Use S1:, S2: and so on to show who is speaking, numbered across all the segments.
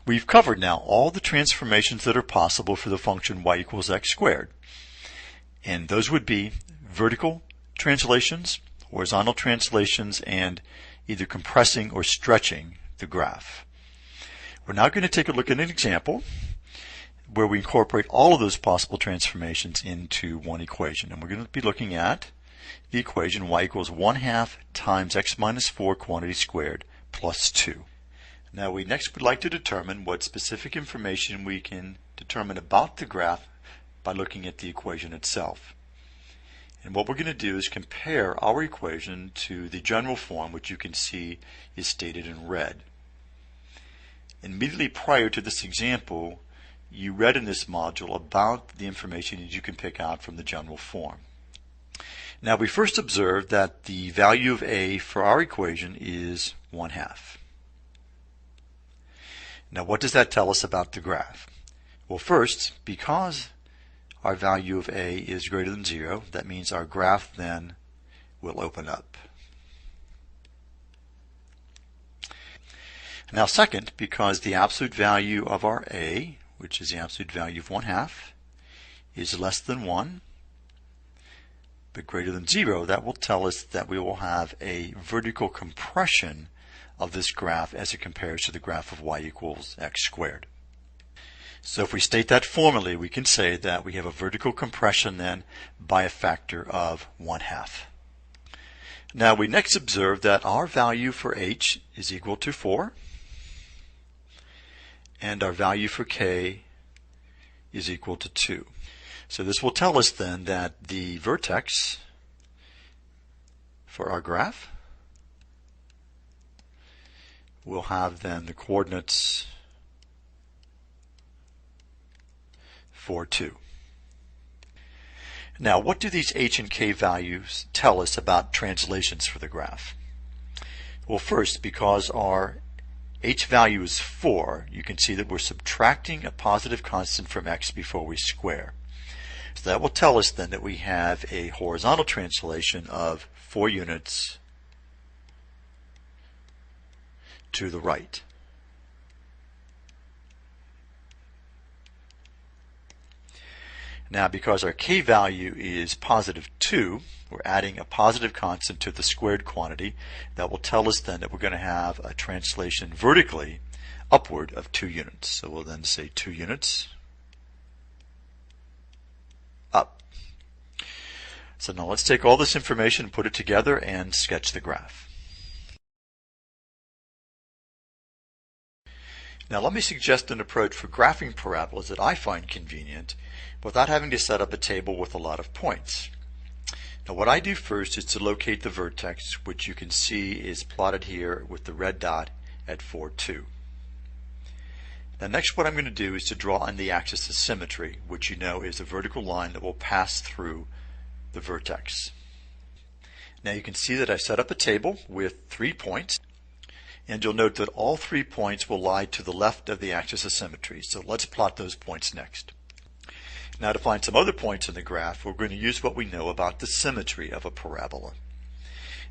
S1: We've covered now all the transformations that are possible for the function y equals x squared. And those would be vertical translations, horizontal translations, and either compressing or stretching the graph. We're now going to take a look at an example where we incorporate all of those possible transformations into one equation. And we're going to be looking at the equation y equals 1/2 times x minus 4 quantity squared plus 2. Now we next would like to determine what specific information we can determine about the graph by looking at the equation itself. And what we're going to do is compare our equation to the general form, which you can see is stated in red. Immediately prior to this example, you read in this module about the information that you can pick out from the general form. Now we first observed that the value of a for our equation is 1/2. Now what does that tell us about the graph? Well, first, because our value of a is greater than 0, that means our graph then will open up. Now second, because the absolute value of our a, which is the absolute value of 1/2, is less than 1, but greater than 0, that will tell us that we will have a vertical compression of this graph as it compares to the graph of y equals x squared. So if we state that formally, we can say that we have a vertical compression then by a factor of 1/2. Now we next observe that our value for h is equal to 4, and our value for k is equal to 2. So this will tell us then that the vertex for our graph will have then the coordinates 4, 2. Now what do these h and k values tell us about translations for the graph? Well, first, because our h value is 4, you can see that we're subtracting a positive constant from x before we square. So that will tell us then that we have a horizontal translation of 4 units to the right. Now because our k value is positive 2, we're adding a positive constant to the squared quantity. That will tell us then that we're going to have a translation vertically upward of 2 units. So we'll then say 2 units up. So now let's take all this information, put it together, and sketch the graph. Now let me suggest an approach for graphing parabolas that I find convenient without having to set up a table with a lot of points. Now what I do first is to locate the vertex, which you can see is plotted here with the red dot at 4, 2. Now next what I'm going to do is to draw in the axis of symmetry, which you know is a vertical line that will pass through the vertex. Now you can see that I set up a table with 3 points. And you'll note that all 3 points will lie to the left of the axis of symmetry. So let's plot those points next. Now to find some other points in the graph, we're going to use what we know about the symmetry of a parabola.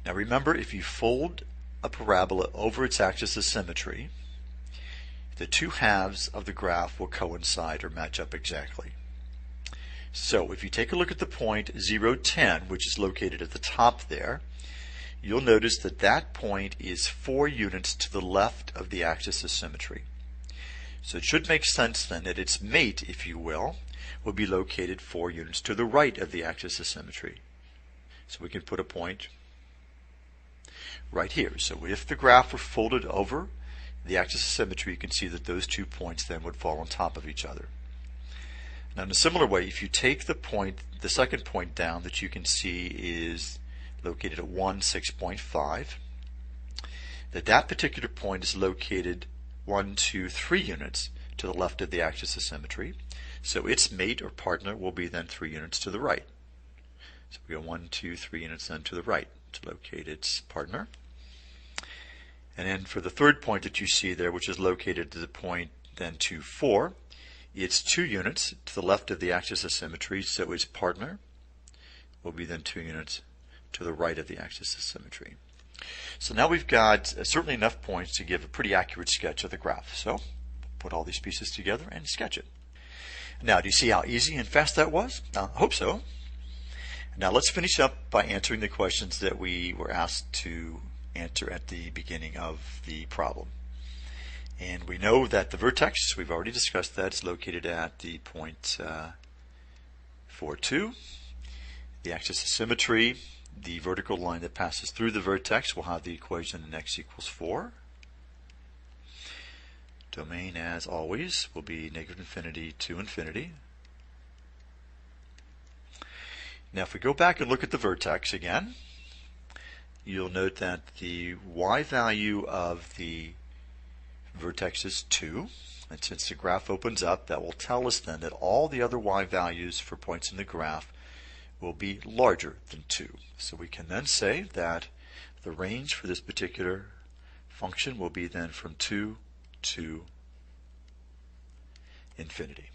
S1: Now remember, if you fold a parabola over its axis of symmetry, the 2 halves of the graph will coincide or match up exactly. So if you take a look at the point 0, 10, which is located at the top there, you'll notice that that point is 4 units to the left of the axis of symmetry. So it should make sense then that its mate, if you will be located 4 units to the right of the axis of symmetry. So we can put a point right here. So if the graph were folded over the axis of symmetry, you can see that those 2 points then would fall on top of each other. Now in a similar way, if you take the second point down that you can see is located at 1, 6.5, that particular point is located 1, 2, 3 units to the left of the axis of symmetry. So its mate or partner will be then 3 units to the right. So we go 1, 2, 3 units then to the right to locate its partner. And then for the third point that you see there, which is located to the point then 2, 4, it's 2 units to the left of the axis of symmetry, so its partner will be then 2 units to the right of the axis of symmetry. So now we've got certainly enough points to give a pretty accurate sketch of the graph. So put all these pieces together and sketch it. Now, do you see how easy and fast that was? I hope so. Now let's finish up by answering the questions that we were asked to answer at the beginning of the problem. And we know that the vertex, we've already discussed that, is located at the point 4, 2. The axis of symmetry, the vertical line that passes through the vertex, will have the equation in x equals 4. Domain, as always, will be negative infinity to infinity. Now if we go back and look at the vertex again, you'll note that the y value of the vertex is 2. And since the graph opens up, that will tell us then that all the other y values for points in the graph will be larger than 2. So we can then say that the range for this particular function will be then from 2 to infinity.